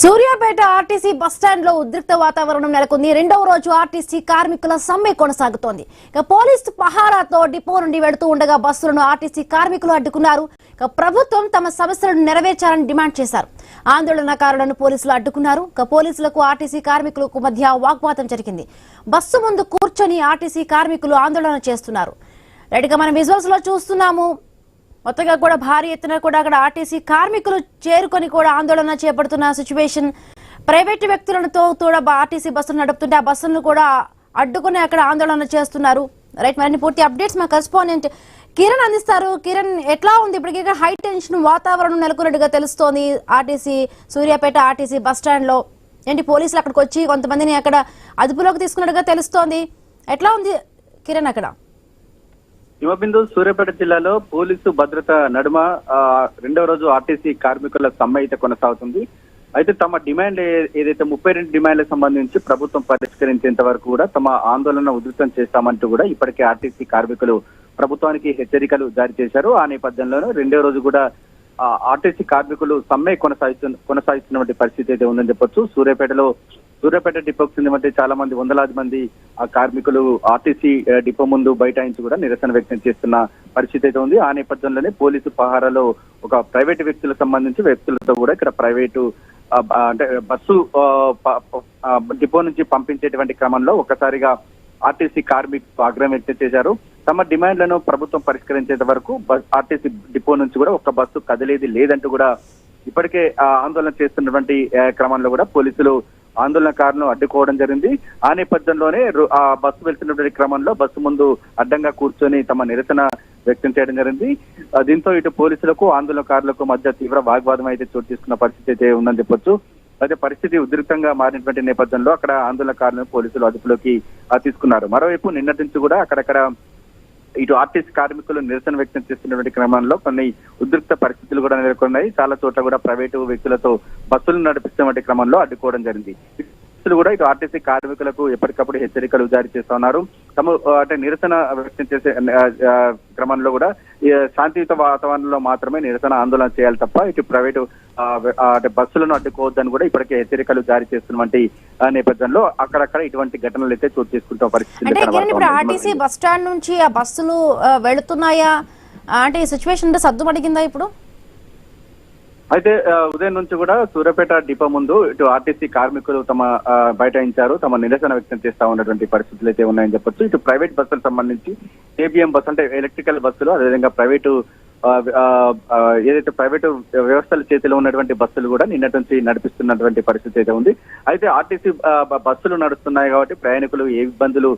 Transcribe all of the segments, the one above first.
Suryapet RTC bus stand లో ఉద్రిక్త వాతావరణం నెలకొంది. రెండవ రోజు ఆర్టీసీ కార్మికుల సమ్మె కొనసాగుతోంది. పోలీసు పహారాతో డిపో నుండి వెడుతూ ఉండగా బస్సులను ఆర్టీసీ కార్మికులు అడ్డుకున్నారు. ప్రభుత్వం తమ సమస్యలను నెరవేర్చాలని డిమాండ్ చేశారు. ఆందోళనకారులను పోలీసులు అడ్డుకున్నారు. పోలీసులకు ఆర్టీసీ కార్మికులకు మధ్య వాగ్వాదం జరిగింది. బస్సు ముందు కూర్చొని ఆర్టీసీ కార్మికులు ఆందోళన చేస్తున్నారు. రెడీగా మనం విజువల్స్ లో చూస్తున్నాము. మొత్తగా కూడా భారీ ఎత్తున కూడా అక్కడ ఆర్టీసీ కార్మికులు చేరుకొని కూడా ఆందోళన చేపడుతున్న సిచ్యువేషన్. ప్రైవేటు వ్యక్తులతో కూడా ఆర్టీసీ బస్సులు నడుపుతుంటే ఆ బస్సులను కూడా అడ్డుకుని అక్కడ ఆందోళన చేస్తున్నారు. రైట్, మరిన్ని పూర్తి అప్డేట్స్ మా కరెస్పాండెంట్ కిరణ్ అందిస్తారు. కిరణ్, ఎట్లా ఉంది ఇప్పటికీ హై టెన్షన్ వాతావరణం నెలకొన్నట్టుగా తెలుస్తోంది RTC Suryapet RTC bus stand లో? ఏంటి, పోలీసులు అక్కడికి వచ్చి కొంతమందిని అక్కడ అదుపులోకి తీసుకున్నట్టుగా తెలుస్తోంది. ఎట్లా ఉంది కిరణ్ అక్కడ? హిమబిందు, సూర్యాపేట జిల్లాలో పోలీసు భద్రత నడుమ రెండవ రోజు ఆర్టీసీ కార్మికుల సమ్మె అయితే కొనసాగుతుంది. అయితే తమ డిమాండ్ ఏదైతే 32 డిమాండ్లకు సంబంధించి ప్రభుత్వం పరిష్కరించేంత వరకు కూడా తమ ఆందోళన ఉధృతం చేస్తామంటూ కూడా ఇప్పటికే ఆర్టీసీ కార్మికులు ప్రభుత్వానికి హెచ్చరికలు జారీ చేశారు. ఆ నేపథ్యంలోనే రెండవ రోజు కూడా ఆర్టీసీ కార్మికులు సమ్మె కొనసాగిస్తున్నటువంటి పరిస్థితి అయితే ఉందని చెప్పొచ్చు. సూర్యాపేట డిపోకు చెందిన చాలా మంది, వందలాది మంది ఆ కార్మికులు ఆర్టీసీ డిపో ముందు బైఠాయించి కూడా నిరసన వ్యక్తం చేస్తున్న పరిస్థితి అయితే ఉంది. ఆ నేపథ్యంలోనే పోలీసు పహారాలో ఒక ప్రైవేటు వ్యక్తులతో కూడా ఇక్కడ ప్రైవేటు అంటే బస్సు డిపో నుంచి పంపించేటువంటి క్రమంలో ఒక్కసారిగా ఆర్టీసీ కార్మికులు ఆగ్రహం వ్యక్తం చేశారు. తమ డిమాండ్లను ప్రభుత్వం పరిష్కరించేంత వరకు ఆర్టీసీ డిపో నుంచి కూడా ఒక బస్సు కదిలేది లేదంటూ కూడా ఇప్పటికే ఆందోళన చేస్తున్నటువంటి క్రమంలో కూడా పోలీసులు ఆందోళనకారులను అడ్డుకోవడం జరిగింది. ఆ నేపథ్యంలోనే ఆ బస్సు వెళ్తున్నటువంటి క్రమంలో బస్సు ముందు అడ్డంగా కూర్చొని తమ నిరసన వ్యక్తం చేయడం జరిగింది. దీంతో ఇటు పోలీసులకు ఆందోళనకారులకు మధ్య తీవ్ర వాగ్వాదం అయితే చోటు తీసుకున్న పరిస్థితి అయితే ఉందని చెప్పొచ్చు. అయితే పరిస్థితి ఉద్రిక్తంగా మారినటువంటి నేపథ్యంలో అక్కడ ఆందోళనకారులను పోలీసులు అదుపులోకి తీసుకున్నారు. మరోవైపు నిన్నటి నుంచి కూడా అక్కడక్కడ ఇటు ఆర్టీసీ కార్మికులు నిరసన వ్యక్తం చేస్తున్నటువంటి క్రమంలో కొన్ని ఉద్రిక్త పరిస్థితులు కూడా నెలకొన్నాయి. చాలా చోట్ల కూడా ప్రైవేటు వ్యక్తులతో బస్సులు నడిపిస్తున్నటువంటి క్రమంలో అడ్డుకోవడం జరిగింది. కూడా ఇటు ఆర్టీసీ కార్మికులకు ఎప్పటికప్పుడు హెచ్చరికలు జారీ చేస్తా ఉన్నారు. అంటే నిరసన వ్యక్తం చేసే క్రమంలో కూడా శాంతియుత వాతావరణంలో మాత్రమే నిరసన ఆందోళన చేయాలి తప్ప ఇటు ప్రైవేటు అంటే బస్సులను అడ్డుకోవద్దని కూడా ఇప్పటికే హెచ్చరికలు జారీ చేస్తున్నటువంటి నేపథ్యంలో అక్కడక్కడ ఇటువంటి ఘటనలు అయితే చోటు చేసుకుంటున్న పరిస్థితి. ఆర్టీసీ బస్ స్టాండ్ నుంచి ఆ బస్సులు వెళుతున్నాయా అంటే ఈ సిచ్యువేషన్ సద్దుమణిగిందా ఇప్పుడు? అయితే ఉదయం నుంచి కూడా సూర్యాపేట డిపో ముందు ఇటు ఆర్టీసీ కార్మికులు తమ బైఠాయించారు, తమ నిరసన వ్యక్తం చేస్తా ఉన్నటువంటి పరిస్థితులు అయితే ఉన్నాయని చెప్పొచ్చు. ఇటు ప్రైవేట్ బస్సులకు సంబంధించి ఏబిఎం బస్సు అంటే ఎలక్ట్రికల్ బస్సులు, అదేవిధంగా ప్రైవేటు ఏదైతే ప్రైవేటు వ్యవస్థల చేతిలో ఉన్నటువంటి బస్సులు కూడా నిన్నటి నుంచి నడిపిస్తున్నటువంటి పరిస్థితి అయితే ఉంది. అయితే ఆర్టీసీ బస్సులు నడుస్తున్నాయి కాబట్టి ప్రయాణికులు ఏ ఇబ్బందులు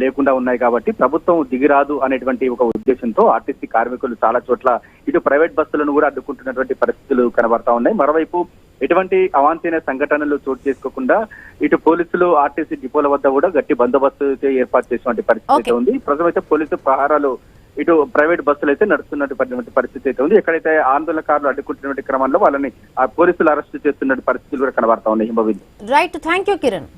లేకుండా ఉన్నాయి కాబట్టి ప్రభుత్వం దిగిరాదు అనేటువంటి ఒక ఉద్దేశంతో ఆర్టీసీ కార్మికులు చాలా చోట్ల ఇటు ప్రైవేట్ బస్సులను కూడా అడ్డుకుంటున్నటువంటి పరిస్థితులు కనబడతా ఉన్నాయి. మరోవైపు ఎటువంటి అవాంఛనీయ సంఘటనలు చోటు చేసుకోకుండా ఇటు పోలీసులు ఆర్టీసీ డిపోల వద్ద కూడా గట్టి బందోబస్తు ఏర్పాటు చేసినటువంటి పరిస్థితి ఉంది. ప్రస్తుతం అయితే పోలీసు పహారాలు ఇటు ప్రైవేట్ బస్సులు అయితే నడుస్తున్నటువంటి పరిస్థితి అయితే ఉంది. ఎక్కడైతే ఆందోళనకారులు అడ్డుకుంటున్నటువంటి క్రమంలో వాళ్ళని పోలీసులు అరెస్టు చేస్తున్న పరిస్థితులు కూడా కనబడతా ఉన్నాయి. Right, thank you Kiran.